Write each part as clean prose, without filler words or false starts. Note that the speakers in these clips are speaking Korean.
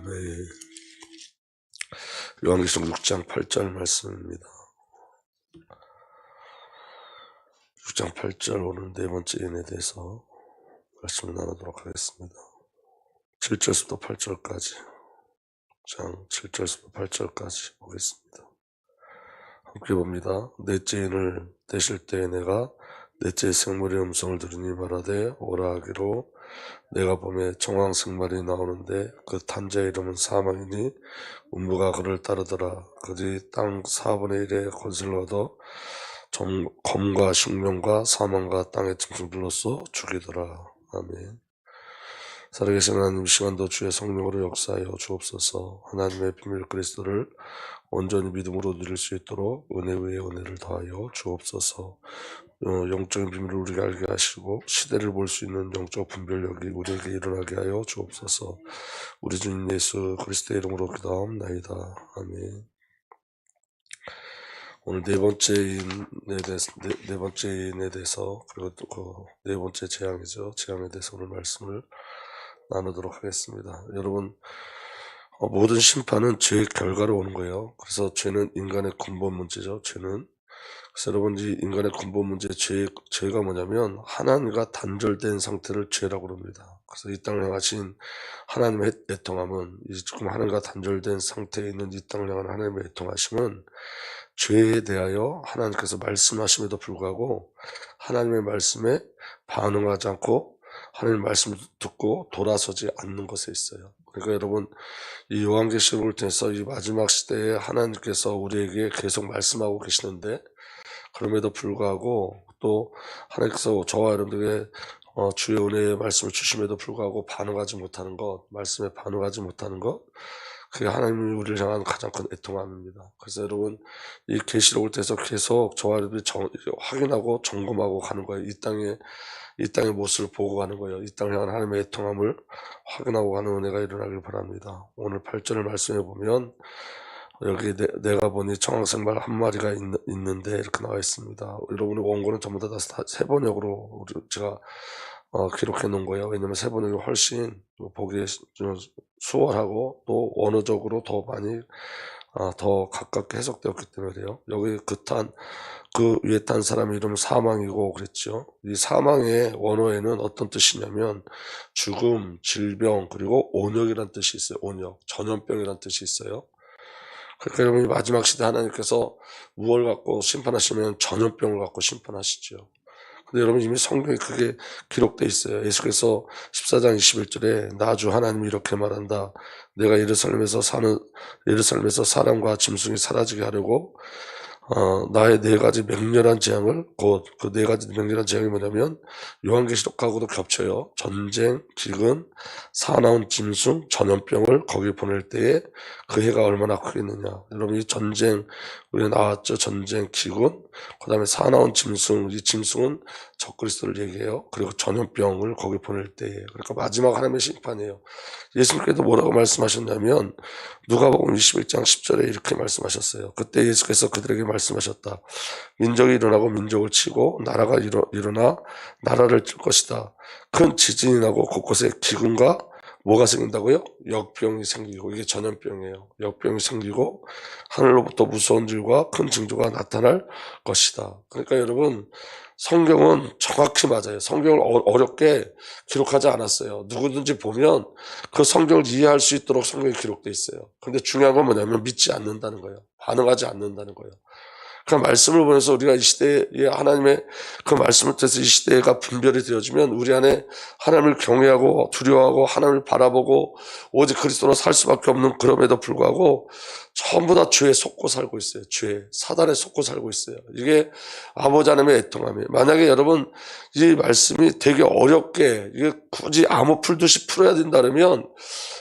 네. 요한계시록 6장 8절 말씀입니다. 6장 8절 오늘 네 번째 인에 대해서 말씀을 나누도록 하겠습니다. 7절부터 8절까지 6장 7절부터 8절까지 보겠습니다. 함께 봅니다. 넷째 인을 떼실 때에 내가 넷째 생물의 음성을 들으니 말하되 오라 하기로 내가 보매 정황생물이 나오는데 그 탄자의 이름은 사망이니 음부가 그를 따르더라. 그들이 땅 4분의 1의 권세를 얻어 검과 식명과 사망과 땅의 짐승들로서 죽이더라. 아멘. 살아계신 하나님, 시간도 주의 성령으로 역사하여 주옵소서. 하나님의 비밀 그리스도를 온전히 믿음으로 누릴 수 있도록 은혜 위에 은혜를 더하여 주옵소서. 영적인 비밀을 우리가 알게 하시고 시대를 볼 수 있는 영적 분별력이 우리에게 일어나게 하여 주옵소서. 우리 주님 예수 그리스도의 이름으로 기도하옵나이다. 아멘. 오늘 네 번째 인에 대해서 그리고 또 그 네 번째 재앙이죠. 재앙에 대해서 오늘 말씀을 나누도록 하겠습니다. 여러분, 모든 심판은 죄의 결과로 오는 거예요. 그래서 죄는 인간의 근본 문제죠. 죄는. 그래서 여러분, 이 인간의 근본 문제, 죄가 뭐냐면 하나님과 단절된 상태를 죄라고 합니다. 그래서 이 땅을 향하신 하나님의 애통함은, 지금 하나님과 단절된 상태에 있는 이 땅을 향한 하나님의 애통하심은 죄에 대하여 하나님께서 말씀하심에도 불구하고 하나님의 말씀에 반응하지 않고 하나님의 말씀을 듣고 돌아서지 않는 것에 있어요. 그러니까 여러분, 이 요한계시록을 통해서 이 마지막 시대에 하나님께서 우리에게 계속 말씀하고 계시는데, 그럼에도 불구하고 또 하나님께서 저와 여러분들에게 주의 은혜의 말씀을 주심에도 불구하고 반응하지 못하는 것, 말씀에 반응하지 못하는 것, 그게 하나님이 우리를 향한 가장 큰 애통함입니다. 그래서 여러분, 이 계시록을 통해서 계속 저와 여러분들이 확인하고 점검하고 가는 거예요. 이 땅의 모습을 보고 가는 거예요. 이 땅을 향한 하나님의 애통함을 확인하고 가는 은혜가 일어나길 바랍니다. 오늘 8절을 말씀해 보면 여기 내가 보니 청황생물 한 마리가 있는데 이렇게 나와 있습니다. 여러분의 원고는 전부 다 세번역으로 제가 기록해 놓은 거예요. 왜냐면 세번역이 훨씬 보기에 좀 수월하고 또 원어적으로 더 많이 더 가깝게 해석되었기 때문에 그래요. 여기 그 위에 탄 사람의 이름은 사망이고 그랬죠. 이 사망의 원어에는 어떤 뜻이냐면 죽음, 질병, 그리고 온역이라는 뜻이 있어요. 온역, 전염병이라는 뜻이 있어요. 그러니까 여러분이 마지막 시대 하나님께서 무엇을 갖고 심판하시면 전염병을 갖고 심판하시죠. 근데 여러분, 이미 성경에 그게 기록되어 있어요. 예수께서 14장 21절에 나 주 하나님이 이렇게 말한다. 내가 예루살렘에서 사람과 짐승이 사라지게 하려고 나의 네 가지 맹렬한 재앙을, 곧 그 네 가지 맹렬한 재앙이 뭐냐면 요한계시록하고도 겹쳐요. 전쟁, 기근, 사나운 짐승, 전염병을 거기 보낼 때에 그 해가 얼마나 크겠느냐. 여러분, 이 전쟁 우리 나왔죠. 전쟁, 기근, 그 다음에 사나운 짐승, 이 짐승은 적그리스도를 얘기해요. 그리고 전염병을 거기 보낼 때에, 그러니까 마지막 하나님의 심판이에요. 예수님께서 뭐라고 말씀하셨냐면 누가복음 21장 10절에 이렇게 말씀하셨어요. 그때 예수께서 그들에게 말씀하셨다. 민족이 일어나고 민족을 치고 나라가 일어나 나라를 칠 것이다. 큰 지진이 나고 곳곳에 기근과 뭐가 생긴다고요? 역병이 생기고, 이게 전염병이에요. 역병이 생기고 하늘로부터 무서운 줄과 큰 징조가 나타날 것이다. 그러니까 여러분, 성경은 정확히 맞아요. 성경을 어렵게 기록하지 않았어요. 누구든지 보면 그 성경을 이해할 수 있도록 성경이 기록되어 있어요. 그런데 중요한 건 뭐냐면 믿지 않는다는 거예요. 반응하지 않는다는 거예요. 그 말씀을 보면서 우리가 이 시대에 하나님의 그 말씀을 통해서 이 시대가 분별이 되어지면 우리 안에 하나님을 경외하고 두려워하고 하나님을 바라보고 오직 그리스도로 살 수밖에 없는, 그럼에도 불구하고 전부 다 죄에 속고 살고 있어요. 사단에 속고 살고 있어요. 이게 아버지 하나님의 애통함이에요. 만약에 여러분 이 말씀이 되게 어렵게 이게 굳이 암호 풀듯이 풀어야 된다 그러면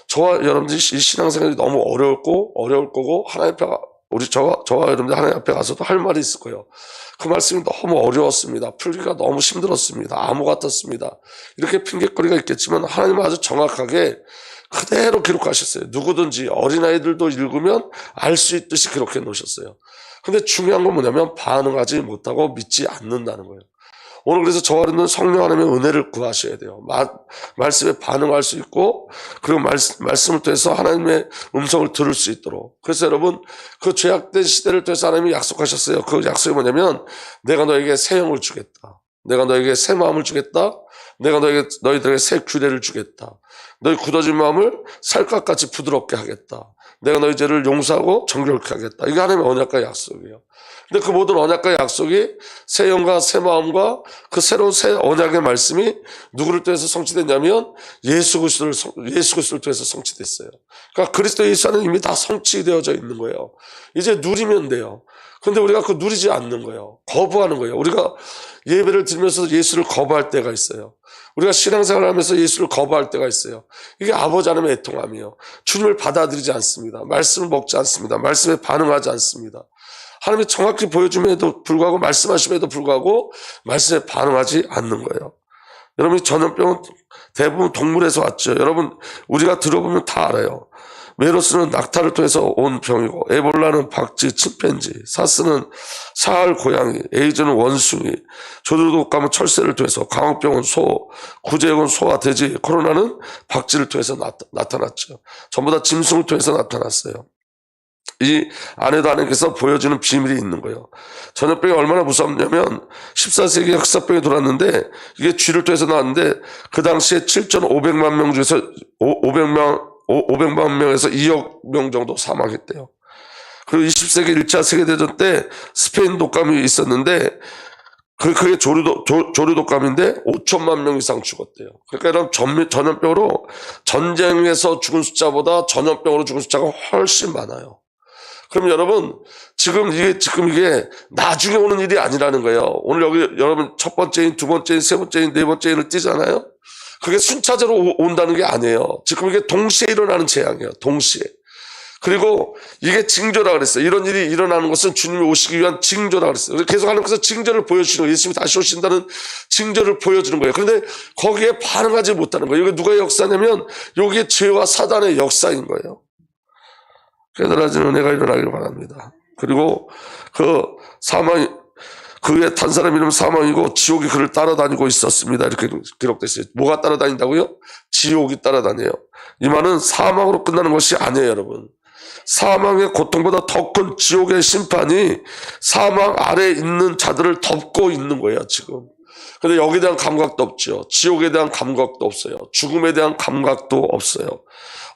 저와 여러분들이 이 신앙생활이 너무 어려울 거고 하나님 앞에 저와 여러분들 하나님 앞에 가서도 할 말이 있을 거예요. 그 말씀이 너무 어려웠습니다. 풀기가 너무 힘들었습니다. 암호 같았습니다. 이렇게 핑계거리가 있겠지만 하나님은 아주 정확하게 그대로 기록하셨어요. 누구든지 어린아이들도 읽으면 알 수 있듯이 기록해 놓으셨어요. 근데 중요한 건 뭐냐면 반응하지 못하고 믿지 않는다는 거예요. 오늘 그래서 저와 여러분은 성령 하나님의 은혜를 구하셔야 돼요. 말씀에 반응할 수 있고, 그리고 말씀을 통해서 하나님의 음성을 들을 수 있도록. 그래서 여러분, 그 죄악된 시대를 통해서 하나님이 약속하셨어요. 그 약속이 뭐냐면, 내가 너에게 새 영을 주겠다. 내가 너에게 새 마음을 주겠다. 내가 너희들에게 새 규례를 주겠다. 너희 굳어진 마음을 살갗같이 부드럽게 하겠다. 내가 너희 죄를 용서하고 정결케 하겠다. 이게 하나님의 언약과 약속이에요. 근데 그 모든 언약과 약속이 새 영과 새 마음과 그 새로운 새 언약의 말씀이 누구를 통해서 성취됐냐면 예수 그리스도를 통해서 성취됐어요. 그러니까 그리스도 예수 안에 이미 다 성취되어져 있는 거예요. 이제 누리면 돼요. 근데 우리가 그거 누리지 않는 거예요. 거부하는 거예요. 우리가 예배를 드리면서 예수를 거부할 때가 있어요. 우리가 신앙생활을 하면서 예수를 거부할 때가 있어요. 이게 아버지 하나님의 애통함이에요. 주님을 받아들이지 않습니다. 말씀을 먹지 않습니다. 말씀에 반응하지 않습니다. 하나님이 정확히 보여줌에도 불구하고 말씀하심에도 불구하고 말씀에 반응하지 않는 거예요. 여러분, 전염병은 대부분 동물에서 왔죠. 여러분, 우리가 들어보면 다 알아요. 메르스는 낙타를 통해서 온 병이고, 에볼라는 박쥐, 침팬지, 사스는 사할 고양이, 에이즈는 원숭이, 조류독감은 철새를 통해서, 광우병은 소, 구제역은 소와 돼지, 코로나는 박쥐를 통해서 나타났죠. 전부 다 짐승을 통해서 나타났어요. 이 안에도 하나님께서 보여주는 비밀이 있는 거예요. 전염병이 얼마나 무섭냐면 14세기에 흑사병이 돌았는데 이게 쥐를 통해서 나왔는데 그 당시에 7,500만 명 중에서 500만 명에서 2억 명 정도 사망했대요. 그리고 20세기 1차 세계대전 때 스페인 독감이 있었는데 그게 조류독감인데 5천만 명 이상 죽었대요. 그러니까 이런 전염병으로 전쟁에서 죽은 숫자보다 전염병으로 죽은 숫자가 훨씬 많아요. 그럼 여러분, 지금 이게 나중에 오는 일이 아니라는 거예요. 오늘 여기 여러분 첫 번째인, 두 번째인, 세 번째인, 네 번째인을 띄잖아요. 그게 순차적으로 온다는 게 아니에요. 지금 이게 동시에 일어나는 재앙이에요. 동시에. 그리고 이게 징조라 그랬어요. 이런 일이 일어나는 것은 주님이 오시기 위한 징조라 그랬어요. 계속 하나님께서 징조를 보여주시는 거예요. 예수님이 다시 오신다는 징조를 보여주는 거예요. 그런데 거기에 반응하지 못하는 거예요. 이게 누가의 역사냐면 여기에 죄와 사단의 역사인 거예요. 깨달아진 은혜가 일어나길 바랍니다. 그리고 그 위에 탄 사람 이름 사망이고 지옥이 그를 따라다니고 있었습니다. 이렇게 기록되어 있어요. 뭐가 따라다닌다고요? 지옥이 따라다녀요. 이 말은 사망으로 끝나는 것이 아니에요, 여러분. 사망의 고통보다 더 큰 지옥의 심판이 사망 아래에 있는 자들을 덮고 있는 거예요, 지금. 근데 여기에 대한 감각도 없죠. 지옥에 대한 감각도 없어요. 죽음에 대한 감각도 없어요.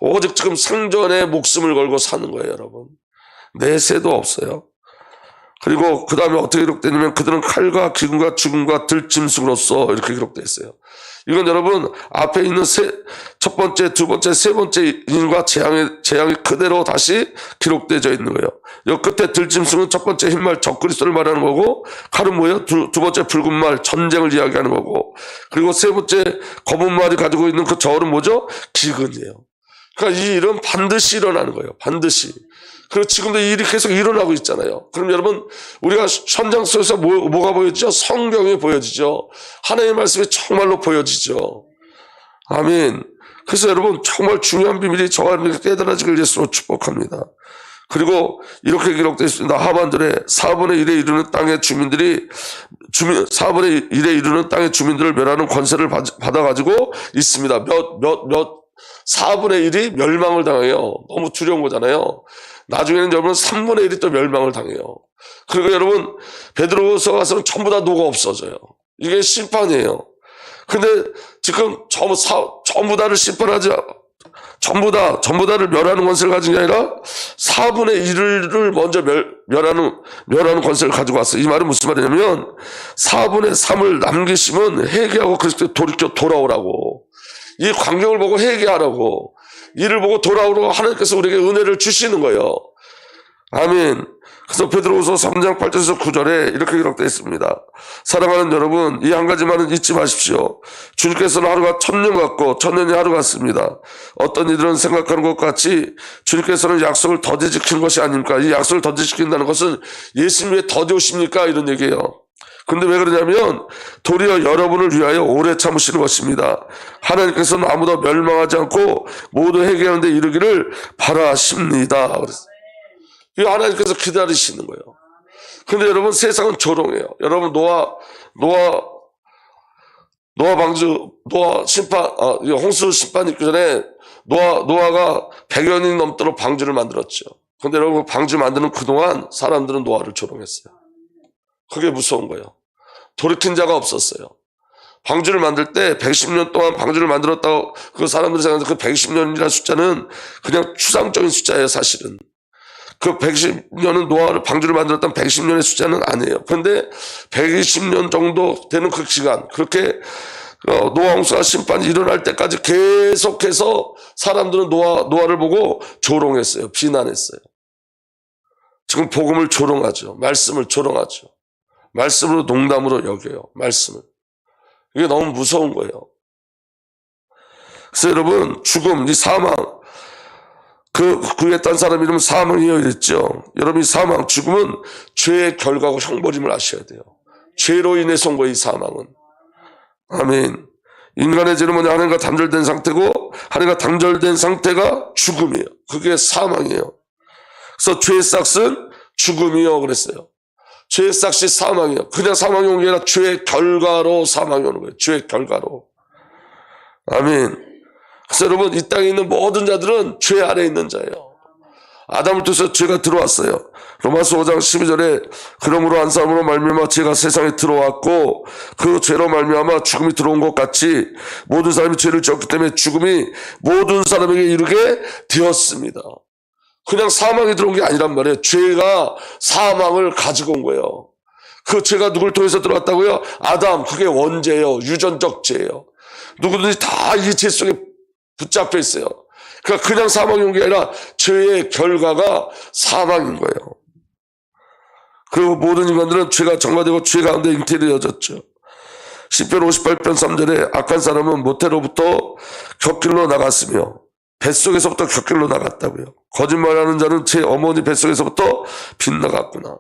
오직 지금 생존에 목숨을 걸고 사는 거예요, 여러분. 내세도 없어요. 그리고 그 다음에 어떻게 기록되냐면 그들은 칼과 기근과 죽음과 들짐승으로서 이렇게 기록되어 있어요. 이건 여러분 앞에 있는 첫 번째, 두 번째, 세 번째 인과 재앙이 그대로 다시 기록되어져 있는 거예요. 여 끝에 들짐승은 첫 번째 흰말 적그리스도를 말하는 거고, 칼은 뭐예요? 두 번째 붉은 말 전쟁을 이야기하는 거고, 그리고 세 번째 검은 말이 가지고 있는 그 저울은 뭐죠? 기근이에요. 그러니까 이 일은 반드시 일어나는 거예요. 반드시. 그리고 지금도 이 일이 계속 일어나고 있잖아요. 그럼 여러분, 우리가 현장 속에서 뭐가 보여지죠? 성경이 보여지죠. 하나님의 말씀이 정말로 보여지죠. 아멘. 그래서 여러분, 정말 중요한 비밀이 저와 여러분에게 깨달아지길 예수로 축복합니다. 그리고 이렇게 기록되어 있습니다. 하반절에 4분의 1에 이르는 땅의 주민들을 멸하는 권세를 받아가지고 있습니다. 4분의 1이 멸망을 당해요. 너무 두려운 거잖아요. 나중에는 여러분 3분의 1이 또 멸망을 당해요. 그리고 여러분 베드로서 가서는 전부 다 녹아 없어져요. 이게 심판이에요. 근데 지금 전부 다를 심판하지, 전부 다를 멸하는 권세를 가진 게 아니라 4분의 1을 먼저 멸하는 권세를 가지고 왔어요. 이 말은 무슨 말이냐면 4분의 3을 남기시면 회개하고 그리스도에 돌아오라고. 이 광경을 보고 회개하라고, 이를 보고 돌아오라고 하나님께서 우리에게 은혜를 주시는 거예요. 아멘. 그래서 베드로후서 3장 8절에서 9절에 이렇게 기록되어 있습니다. 사랑하는 여러분, 이 한 가지만은 잊지 마십시오. 주님께서는 하루가 1000년 같고 1000년이 하루 같습니다. 어떤 이들은 생각하는 것 같이 주님께서는 약속을 더디 지키는 것이 아닙니까? 이 약속을 더디 지킨다는 것은 예수님 왜 더디 오십니까? 이런 얘기예요. 근데 왜 그러냐면 도리어 여러분을 위하여 오래 참으시는 것입니다. 하나님께서는 아무도 멸망하지 않고 모두 회개하는 데 이르기를 바라십니다. 이 하나님께서 기다리시는 거예요. 근데 여러분 세상은 조롱해요. 여러분 노아 노아 심판, 홍수 심판 있기 전에 노아가 100여 년이 넘도록 방주를 만들었죠. 근데 여러분, 방주 만드는 그동안 사람들은 노아를 조롱했어요. 그게 무서운 거예요. 돌이킨 자가 없었어요. 방주를 만들 때 110년 동안 방주를 만들었다고 그 사람들이 생각하는 그 110년이라는 숫자는 그냥 추상적인 숫자예요, 사실은. 그 110년은 노아를 방주를 만들었던 110년의 숫자는 아니에요. 그런데 120년 정도 되는 그 시간, 그렇게 노아 홍수가 심판이 일어날 때까지 계속해서 사람들은 노아를 보고 조롱했어요. 비난했어요. 지금 복음을 조롱하죠. 말씀을 조롱하죠. 말씀으로 농담으로 여겨요. 말씀을. 이게 너무 무서운 거예요. 그래서 여러분, 죽음, 이 사망, 그 구했던 사람 이름은 사망이요 이랬죠. 여러분, 이 사망, 죽음은 죄의 결과고 형벌임을 아셔야 돼요. 죄로 인해서 온 거예요, 이 사망은. 아멘. 인간의 죄는 뭐냐? 하나님과 단절된 상태고, 하나님과 단절된 상태가 죽음이에요. 그게 사망이에요. 그래서 죄의 싹은 죽음이요 그랬어요. 죄의 싹이 사망이에요. 그냥 사망이 온 게 아니라 죄의 결과로 사망이 오는 거예요. 죄의 결과로. 아멘. 그래서 여러분, 이 땅에 있는 모든 자들은 죄 아래 있는 자예요. 아담을 통해서 죄가 들어왔어요. 로마서 5장 12절에 그러므로 한 사람으로 말미암아 죄가 세상에 들어왔고 그 죄로 말미암아 죽음이 들어온 것 같이 모든 사람이 죄를 지었기 때문에 죽음이 모든 사람에게 이르게 되었습니다. 그냥 사망이 들어온 게 아니란 말이에요. 죄가 사망을 가지고 온 거예요. 그 죄가 누굴 통해서 들어왔다고요? 아담, 그게 원죄예요. 유전적 죄예요. 누구든지 다 이 죄 속에 붙잡혀 있어요. 그러니까 그냥 사망이 온 게 아니라 죄의 결과가 사망인 거예요. 그리고 모든 인간들은 죄가 정화되고 죄 가운데 잉태되어졌죠. 시편 58편 3절에 악한 사람은 모태로부터 곁길로 나갔으며 뱃속에서부터 곁길로 나갔다고요. 거짓말하는 자는 제 어머니 뱃속에서부터 빗나갔구나.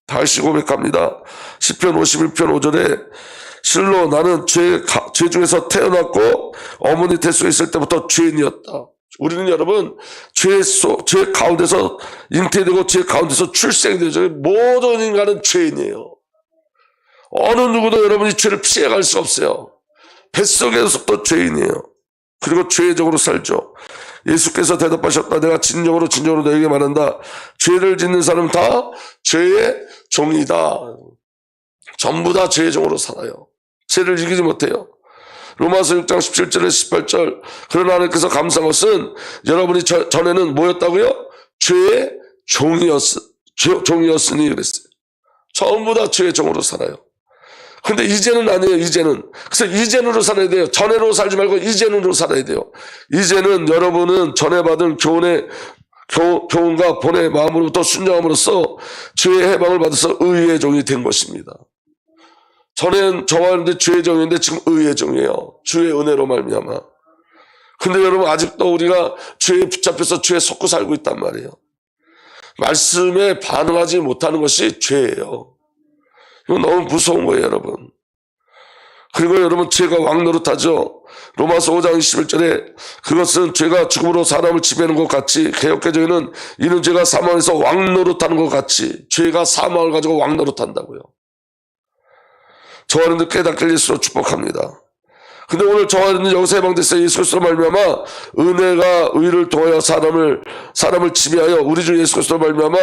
다시 고백합니다. 시편 51편 5절에 실로 나는 죄 중에서 태어났고 어머니 뱃속에 있을 때부터 죄인이었다. 우리는 여러분 죄 가운데서 잉태되고 죄 가운데서 출생이 되죠. 모든 인간은 죄인이에요. 어느 누구도 여러분이 죄를 피해갈 수 없어요. 뱃속에서부터 죄인이에요. 그리고 죄적으로 살죠. 예수께서 대답하셨다. 내가 진정으로 너에게 말한다. 죄를 짓는 사람은 다 죄의 종이다. 전부 다 죄의 종으로 살아요. 죄를 이기지 못해요. 로마서 6장 17절에 18절 그러나 하나님께서 감사한 것은 여러분이 전에는 뭐였다고요? 죄의 종이었으니 그랬어요. 전부 다 죄의 종으로 살아요. 근데 이제는 아니에요. 이제는. 그래서 이제는으로 살아야 돼요. 전에로 살지 말고 이제는으로 살아야 돼요. 이제는 여러분은 전에 받은 교훈과 본의 마음으로부터 순종함으로써 죄의 해방을 받아서 의의 종이 된 것입니다. 전에는 저와 하는데 죄의 종인데 지금 의의 종이에요. 주의 은혜로 말미암아. 근데 여러분 아직도 우리가 죄에 붙잡혀서 죄에 속고 살고 있단 말이에요. 말씀에 반응하지 못하는 것이 죄예요. 이거 너무 무서운 거예요, 여러분. 그리고 여러분 죄가 왕노릇하죠. 로마서 5장 21절에 그것은 죄가 죽음으로 사람을 지배하는 것 같이 개역개정에는 이는 죄가 사망에서 왕노릇하는 것 같이 죄가 사망을 가지고 왕노릇한다고요. 저와 여러분들 깨닫게 예수로 축복합니다. 근데 오늘 저와 여러분들 여기서 해방됐어요. 예수 그리스도로 말미암아 은혜가 의를 통하여 사람을 지배하여 우리 주 예수 그리스도로 말미암아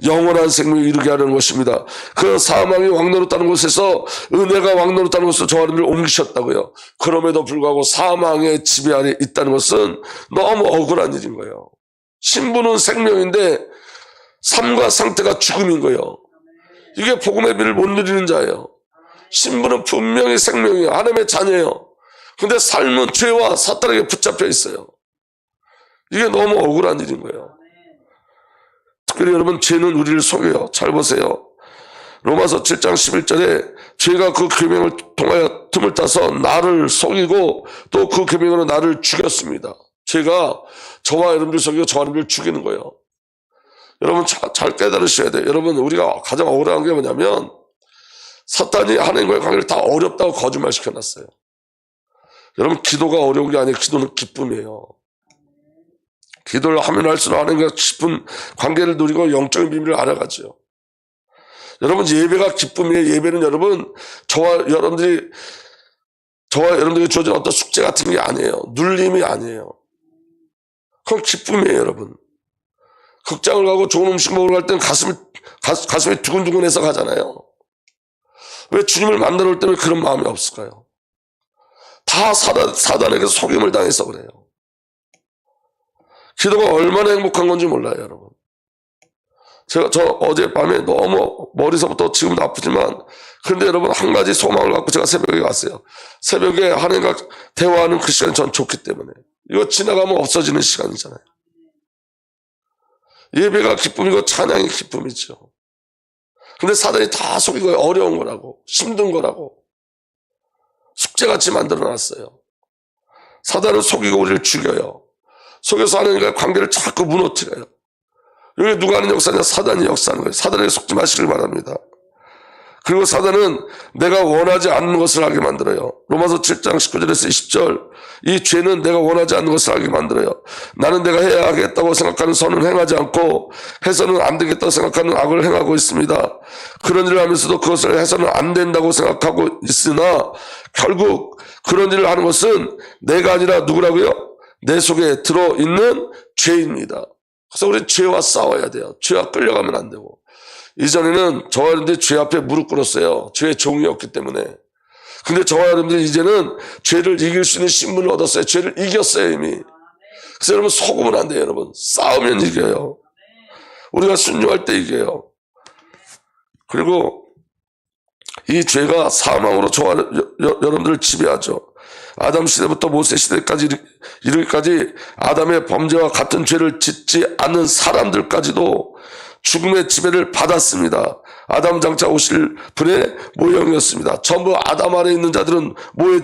영원한 생명에 이르게 하는 것입니다. 그 사망이 왕노릇하는 곳에서 은혜가 왕노릇하는 곳으로 저와 여러분들 옮기셨다고요. 그럼에도 불구하고 사망의 지배 아래 있다는 것은 너무 억울한 일인 거예요. 신부는 생명인데 삶과 상태가 죽음인 거예요. 이게 복음의 비를 못 누리는 자예요. 신부는 분명히 생명이에요. 하나님의 자녀예요. 근데 삶은 죄와 사탄에게 붙잡혀 있어요. 이게 너무 억울한 일인 거예요. 특별히 여러분 죄는 우리를 속여요. 잘 보세요. 로마서 7장 11절에 죄가 그 계명을 통하여 틈을 따서 나를 속이고 또 그 계명으로 나를 죽였습니다. 죄가 저와 여러분들 속이고 저와 여러분들 죽이는 거예요. 여러분 잘 깨달으셔야 돼요. 여러분 우리가 가장 억울한 게 뭐냐면 사탄이 하나님과의 관계를 다 어렵다고 거짓말 시켜놨어요. 여러분 기도가 어려운 게 아니에요. 기도는 기쁨이에요. 기도를 하면 할수록 하나님과 깊은 관계를 누리고 영적인 비밀을 알아가죠. 여러분 예배가 기쁨이에요. 예배는 여러분 저와 여러분들이 저와 여러분들에게 주어진 어떤 숙제 같은 게 아니에요. 눌림이 아니에요. 그건 기쁨이에요, 여러분. 극장을 가고 좋은 음식 먹으러 갈 때는 가슴이 두근두근해서 가잖아요. 왜 주님을 만나러 올 때는 그런 마음이 없을까요? 다 사단에게 속임을 당해서 그래요. 기도가 얼마나 행복한 건지 몰라요, 여러분. 저 어젯밤에 너무 머리서부터 지금도 아프지만, 그런데 여러분, 한 가지 소망을 갖고 제가 새벽에 갔어요. 새벽에 하나님과 대화하는 그 시간이 전 좋기 때문에. 이거 지나가면 없어지는 시간이잖아요. 예배가 기쁨이고 찬양이 기쁨이죠. 근데 사단이 다 속이고 어려운 거라고, 힘든 거라고 숙제같이 만들어놨어요. 사단은 속이고 우리를 죽여요. 속여서 하나님과의 관계를 자꾸 무너뜨려요. 여기 누가 하는 역사냐? 사단이 역사하는 거예요. 사단에게 속지 마시길 바랍니다. 그리고 사단은 내가 원하지 않는 것을 하게 만들어요. 로마서 7장 19절에서 20절, 이 죄는 내가 원하지 않는 것을 하게 만들어요. 나는 내가 해야 하겠다고 생각하는 선을 행하지 않고 해서는 안 되겠다고 생각하는 악을 행하고 있습니다. 그런 일을 하면서도 그것을 해서는 안 된다고 생각하고 있으나 결국 그런 일을 하는 것은 내가 아니라 누구라고요? 내 속에 들어있는 죄입니다. 그래서 우리 죄와 싸워야 돼요. 죄와 끌려가면 안 되고. 이전에는 저와 여러분들이 죄 앞에 무릎 꿇었어요. 죄의 종이었기 때문에. 근데 저와 여러분들이 이제는 죄를 이길 수 있는 신분을 얻었어요. 죄를 이겼어요, 이미. 그래서 여러분 속으면 안 돼요, 여러분. 싸우면 이겨요. 우리가 순종할 때 이겨요. 그리고 이 죄가 사망으로 저와 여러분들을 지배하죠. 아담 시대부터 모세 시대까지 이르기까지 아담의 범죄와 같은 죄를 짓지 않는 사람들까지도 죽음의 지배를 받았습니다. 아담 장차 오실 분의 모형이었습니다. 전부 아담 안에 있는 자들은 뭐의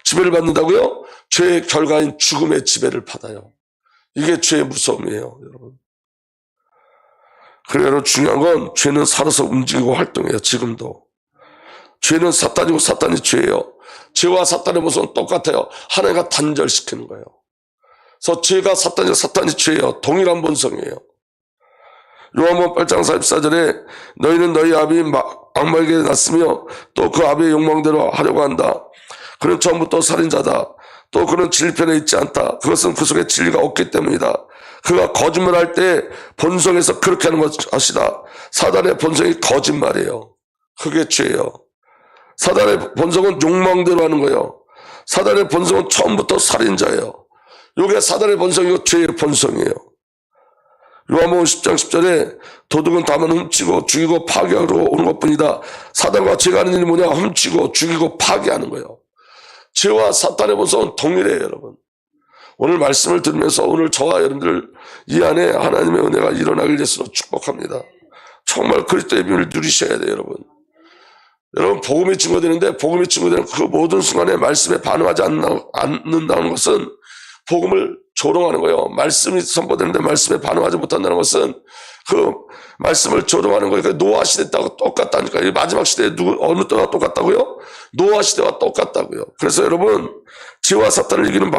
지배를 받는다고요? 죄의 결과인 죽음의 지배를 받아요. 이게 죄의 무서움이에요, 여러분. 그래서 중요한 건 죄는 살아서 움직이고 활동해요. 지금도. 죄는 사탄이고 사탄이 죄예요. 죄와 사탄의 모습은 똑같아요. 하나님과 단절시키는 거예요. 그래서 죄가 사탄이고 사탄이 죄예요. 동일한 본성이에요. 요한복음 8장 44절에 너희는 너희 아비 악마에게 났으며 또 그 아비의 욕망대로 하려고 한다. 그는 처음부터 살인자다. 또 그는 진리편에 있지 않다. 그것은 그 속에 진리가 없기 때문이다. 그가 거짓말할 때 본성에서 그렇게 하는 것이다. 사단의 본성이 거짓말이에요. 그게 죄예요. 사단의 본성은 욕망대로 하는 거예요. 사단의 본성은 처음부터 살인자예요. 이게 사단의 본성이고 죄의 본성이에요. 요한복음 10장 10절에 도둑은 다만 훔치고 죽이고 파괴하러 오는 것뿐이다. 사단과 죄가 하는 일이 뭐냐? 훔치고 죽이고 파괴하는 거예요. 죄와 사탄의 본성은 동일해요, 여러분. 오늘 말씀을 들으면서 오늘 저와 여러분들 이 안에 하나님의 은혜가 일어나길 예수로 축복합니다. 정말 그리스도의 비밀을 누리셔야 돼요, 여러분. 여러분 복음이 증거되는데 복음이 증거되는 그 모든 순간에 말씀에 반응하지 않는다는 것은 복음을 조롱하는 거예요. 말씀이 선포되는데 말씀에 반응하지 못한다는 것은 그 말씀을 조롱하는 거예요. 그러니까 노아 시대 때하고 똑같다니까. 이 마지막 시대에 어느 때와 똑같다고요? 노아 시대와 똑같다고요. 그래서 여러분 죄와 사탄을 이기는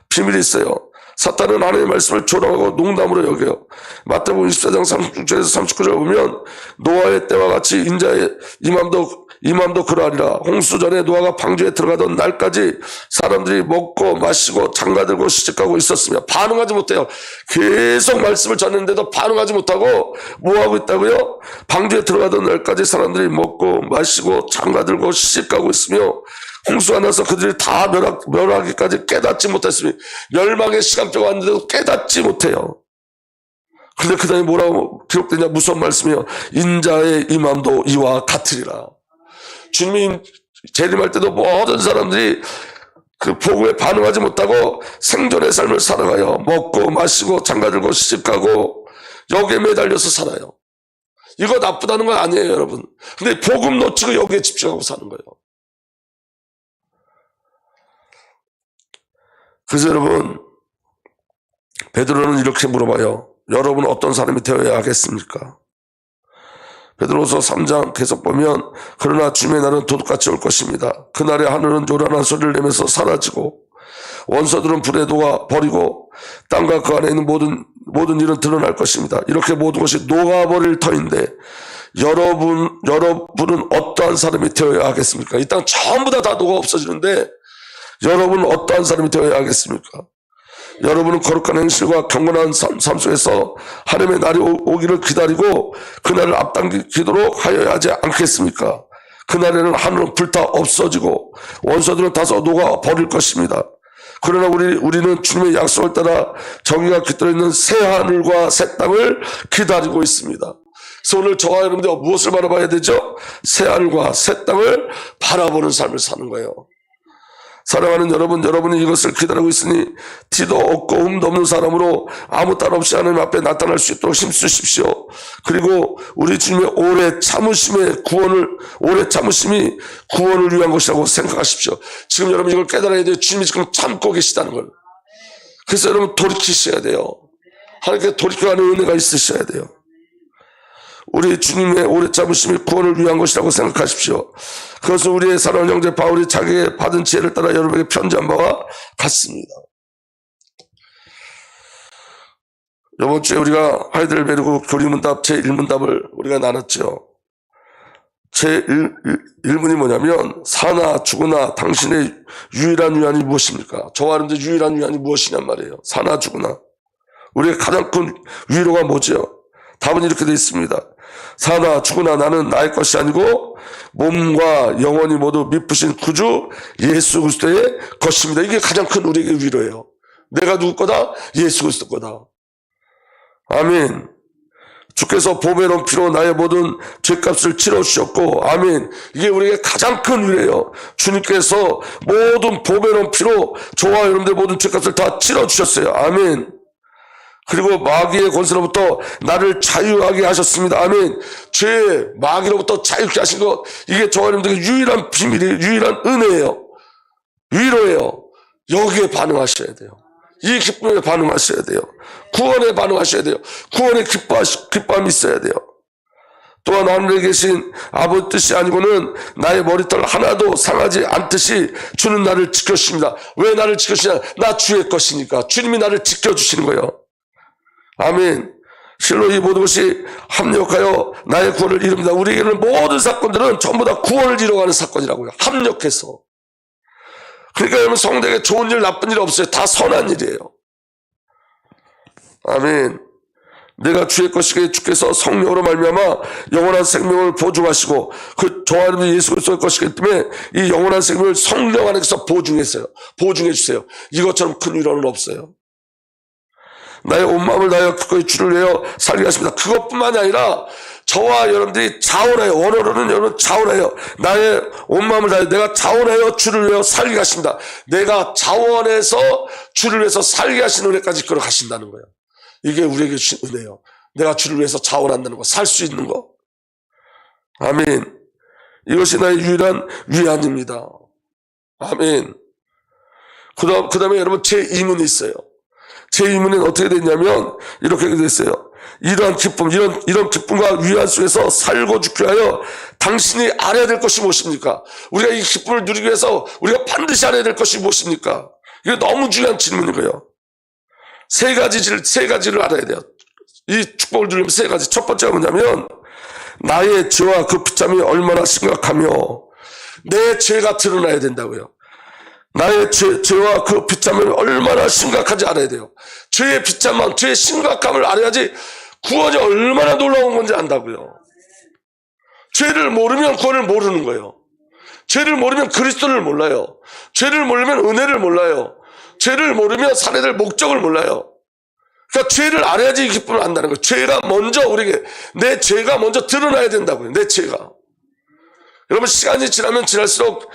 비밀이 있어요. 사탄은 하나님의 말씀을 조롱하고 농담으로 여겨요. 마태복음 24장 36절에서 39절 보면 노아의 때와 같이 인자의 임함도 그러하리라. 홍수 전에 노아가 방주에 들어가던 날까지 사람들이 먹고 마시고 장가들고 시집가고 있었으며 반응하지 못해요. 계속 말씀을 전했는데도 반응하지 못하고 뭐하고 있다고요? 방주에 들어가던 날까지 사람들이 먹고 마시고 장가들고 시집가고 있으며 홍수가 나서 그들이 다 멸하기까지 깨닫지 못했으니 멸망의 시간표가 왔는데도 깨닫지 못해요. 그런데 그 다음에 뭐라고 기록되냐? 무슨 말씀이요? 인자의 임함도 이와 같으리라. 주님이 재림할 때도 모든 사람들이 그 복음에 반응하지 못하고 생존의 삶을 살아가요. 먹고 마시고 장가들고 시집가고 여기에 매달려서 살아요. 이거 나쁘다는 건 아니에요, 여러분. 근데 복음 놓치고 여기에 집중하고 사는 거예요. 그래서 여러분 베드로는 이렇게 물어봐요. 여러분 어떤 사람이 되어야 하겠습니까? 베드로서 3장 계속 보면 그러나 주님의 날은 도둑같이 올 것입니다. 그날에 하늘은 요란한 소리를 내면서 사라지고 원소들은 불에 녹아 버리고 땅과 그 안에 있는 모든 일은 드러날 것입니다. 이렇게 모든 것이 녹아버릴 터인데 여러분은 어떠한 사람이 되어야 하겠습니까? 이 땅 전부 다 녹아 없어지는데 여러분은 어떠한 사람이 되어야 하겠습니까? 여러분은 거룩한 행실과 경건한 삶 속에서 하나님의 날이 오기를 기다리고 그날을 앞당기도록 하여야 하지 않겠습니까? 그날에는 하늘은 불타 없어지고 원수들은 다소 녹아 버릴 것입니다. 그러나 우리는 주님의 약속을 따라 정의가 깃들어 있는 새 하늘과 새 땅을 기다리고 있습니다. 그래서 오늘 저와 여러분들 무엇을 바라봐야 되죠? 새 하늘과 새 땅을 바라보는 삶을 사는 거예요. 사랑하는 여러분, 여러분이 이것을 기다리고 있으니 티도 없고 흠도 없는 사람으로 아무 딸 없이 하나님 앞에 나타날 수 있도록 힘쓰십시오. 그리고 우리 주님의 오래 참으심이 구원을 위한 것이라고 생각하십시오. 지금 여러분 이걸 깨달아야 돼요. 주님이 지금 참고 계시다는 걸. 그래서 여러분 돌이키셔야 돼요. 하나님께 돌이켜가는 은혜가 있으셔야 돼요. 우리 주님의 오래 참으심이 구원을 위한 것이라고 생각하십시오. 그것은 우리의 사랑하는 형제 바울이 자기의 받은 지혜를 따라 여러분에게 편지한 바와 같습니다. 이번 주에 우리가 하이델베르크 교리문답 제1문답을 우리가 나눴죠. 제1문이 뭐냐면 사나 죽으나 당신의 유일한 위안이 무엇입니까? 저와 여러분들 유일한 위안이 무엇이냔 말이에요. 사나 죽으나 우리의 가장 큰 위로가 뭐죠? 답은 이렇게 되어 있습니다. 사나 죽으나 나는 나의 것이 아니고 몸과 영혼이 모두 미쁘신 구주 예수 그리스도의 것입니다. 이게 가장 큰 우리에게 위로예요. 내가 누구 거다? 예수 그리스도 거다. 아멘. 주께서 보배로운 피로 나의 모든 죄값을 치러주셨고, 아멘. 이게 우리에게 가장 큰 위로예요. 주님께서 모든 보배로운 피로 저와 여러분들 모든 죄값을 다 치러주셨어요. 아멘. 그리고 마귀의 권세로부터 나를 자유하게 하셨습니다. 아멘. 죄, 마귀로부터 자유케 하신 것, 이게 저와 여러분들에게 유일한 비밀이에요. 유일한 은혜예요. 위로예요. 여기에 반응하셔야 돼요. 이 기쁨에 반응하셔야 돼요. 구원에 반응하셔야 돼요. 구원에 기뻐함이 있어야 돼요. 또한 하늘에 계신 아버지 뜻이 아니고는 나의 머리털 하나도 상하지 않듯이 주는 나를 지켜주십니다. 왜 나를 지켜주시냐? 나 주의 것이니까. 주님이 나를 지켜주시는 거예요. 아멘. 실로 이 모든 것이 합력하여 나의 구원을 이룹니다. 우리에게는 모든 사건들은 전부 다 구원을 이뤄가는 사건이라고요. 합력해서. 그러니까 여러분 성도에게 좋은 일 나쁜 일 없어요. 다 선한 일이에요. 아멘. 내가 주의 것이기에 주께서 성령으로 말미암아 영원한 생명을 보증하시고 그 저와 여러분이 예수 그리스도의 것이기 때문에 이 영원한 생명을 성령 안에서 보증해 주세요. 이것처럼 큰 위로는 없어요. 나의 온 마음을 다하여 기꺼이 주를 위하여 살게 하십니다. 그것뿐만이 아니라 저와 여러분들이 자원하여, 원어로는 여러분 자원하여, 나의 온 마음을 다하여 내가 자원하여 주를 위하여 살게 하십니다. 내가 자원해서 주를 위해서 살게 하시는 은혜까지 이끌어 가신다는 거예요. 이게 우리에게 주신 은혜예요. 내가 주를 위해서 자원한다는 거, 살 수 있는 거. 아멘. 이것이 나의 유일한 위안입니다. 아멘. 그 다음에 여러분 제2문이 있어요. 제2문은 어떻게 됐냐면 이렇게 됐어요. 이러한 기쁨, 이런 기쁨과 위안 속에서 살고 죽게 하여 당신이 알아야 될 것이 무엇입니까? 우리가 이 기쁨을 누리기 위해서 우리가 반드시 알아야 될 것이 무엇입니까? 이게 너무 중요한 질문인 거예요. 세 가지를 알아야 돼요. 이 축복을 누리면 세 가지. 첫 번째가 뭐냐면 나의 죄와 그 비참이 얼마나 심각하며 내 죄가 드러나야 된다고요. 나의 죄와 그 비참이 얼마나 심각한지 알아야 돼요. 죄의 비참함, 죄의 심각함을 알아야지 구원이 얼마나 놀라운 건지 안다고요. 죄를 모르면 구원을 모르는 거예요. 죄를 모르면 그리스도를 몰라요. 죄를 모르면 은혜를 몰라요. 죄를 모르면 살아야 될 목적을 몰라요. 그러니까 죄를 알아야지 이 기쁨을 안다는 거예요. 죄가 먼저 우리에게, 내 죄가 먼저 드러나야 된다고요. 내 죄가. 여러분 시간이 지나면 지날수록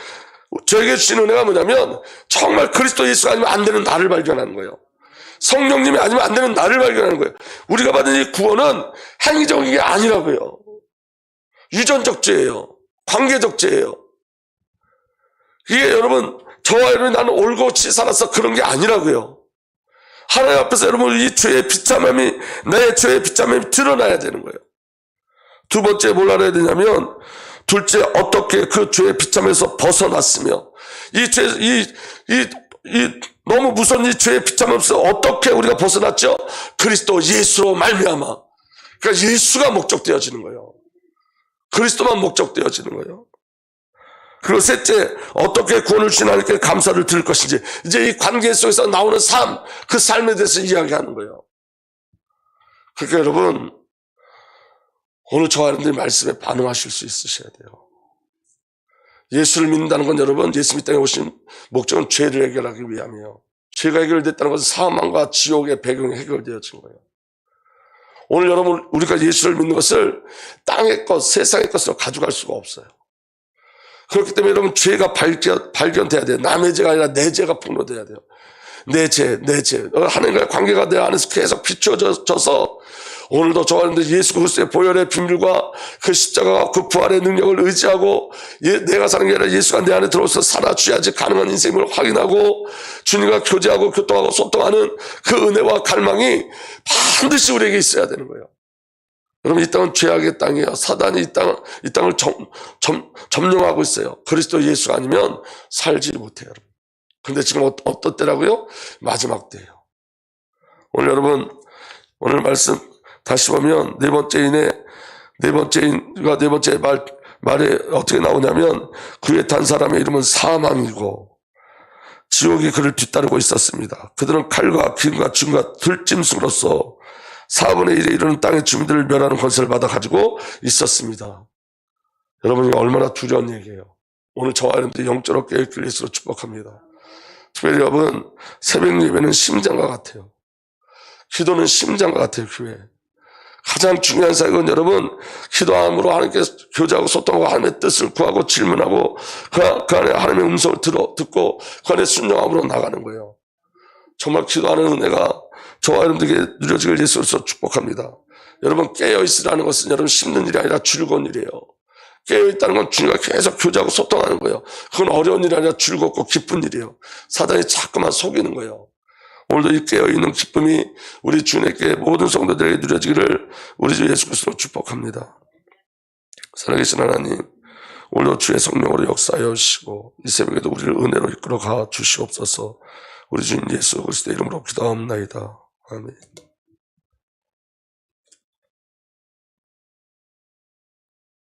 저에게 주신 은혜가 뭐냐면 정말 그리스도 예수가 아니면 안 되는 나를 발견하는 거예요. 성령님이 아니면 안 되는 나를 발견하는 거예요. 우리가 받은 이 구원은 행위적인 게 아니라고요. 유전적 죄예요. 관계적 죄예요. 이게 여러분 저와 여러분이 나는 올곧이 살아서 그런 게 아니라고요. 하나님 앞에서 여러분 이 죄의 비참함이, 내 죄의 비참함이 드러나야 되는 거예요. 두 번째 뭘 알아야 되냐면, 둘째 어떻게 그 죄의 비참에서 벗어났으며, 너무 무서운 이 죄의 비참에서 어떻게 우리가 벗어났죠? 그리스도 예수로 말미암아. 그러니까 예수가 목적되어지는 거예요. 그리스도만 목적되어지는 거예요. 그리고 셋째, 어떻게 구원을 주신 하나님께 감사를 드릴 것인지, 이제 이 관계 속에서 나오는 삶, 그 삶에 대해서 이야기하는 거예요. 그러니까 여러분, 오늘 저와 여러분들이 말씀에 반응하실 수 있으셔야 돼요. 예수를 믿는다는 건 여러분, 예수님 이 땅에 오신 목적은 죄를 해결하기 위함이에요. 죄가 해결됐다는 것은 사망과 지옥의 배경이 해결되어진 거예요. 오늘 여러분, 우리가 예수를 믿는 것을 땅의 것, 세상의 것으로 가져갈 수가 없어요. 그렇기 때문에 여러분, 죄가 발견돼야 돼요. 남의 죄가 아니라 내 죄가 폭로돼야 돼요. 내 죄. 하나님과의 관계가 내 안에서 계속 비추어져서 오늘도 저와 여러분들 예수 그리스도의 보혈의 비밀과 그 십자가와 그 부활의 능력을 의지하고 내가 사는 게 아니라 예수가 내 안에 들어와서 살아줘야지 가능한 인생을 확인하고 주님과 교제하고 교통하고 소통하는 그 은혜와 갈망이 반드시 우리에게 있어야 되는 거예요. 여러분, 이 땅은 죄악의 땅이에요. 사단이 이 땅을 점령하고 있어요. 그리스도 예수가 아니면 살지 못해요. 여러분. 근데 지금 어떤 때라고요? 마지막 때예요. 오늘 여러분, 오늘 말씀 다시 보면 네 번째 말에 어떻게 나오냐면 그의 단 사람의 이름은 사망이고 지옥이 그를 뒤따르고 있었습니다. 그들은 칼과 기근과 죽음과 들짐승으로서 4분의 1에 이르는 땅의 주민들을 멸하는 권세를 받아 가지고 있었습니다. 여러분이 얼마나 두려운 얘기예요. 오늘 저와 여러분들이 영적으로 깨어있길 예수로 축복합니다. 특별히 여러분, 새벽 예배는 심장과 같아요. 기도는 심장과 같아요. 교회 가장 중요한 사역은 여러분, 기도함으로 하나님께 교제하고 소통하고 하나님의 뜻을 구하고 질문하고 그 안에 하나님의 음성을 듣고 그 안에 순종함으로 나가는 거예요. 정말 기도하는 은혜가 저와 여러분들에게 누려지길 예수로서 축복합니다. 여러분, 깨어있으라는 것은 여러분 씹는 일이 아니라 즐거운 일이에요. 깨어있다는 건 주님과 계속 교제하고 소통하는 거예요. 그건 어려운 일이 아니라 즐겁고 기쁜 일이에요. 사단이 자꾸만 속이는 거예요. 오늘도 이 깨어있는 기쁨이 우리 주님께 모든 성도들에게 누려지기를 우리 주 예수 그리스도로 축복합니다. 살아계신 하나님, 오늘도 주의 성령으로 역사하여 주시고 이 새벽에도 우리를 은혜로 이끌어가 주시옵소서. 우리 주님 예수 그리스도의 이름으로 기도합니다. 아멘.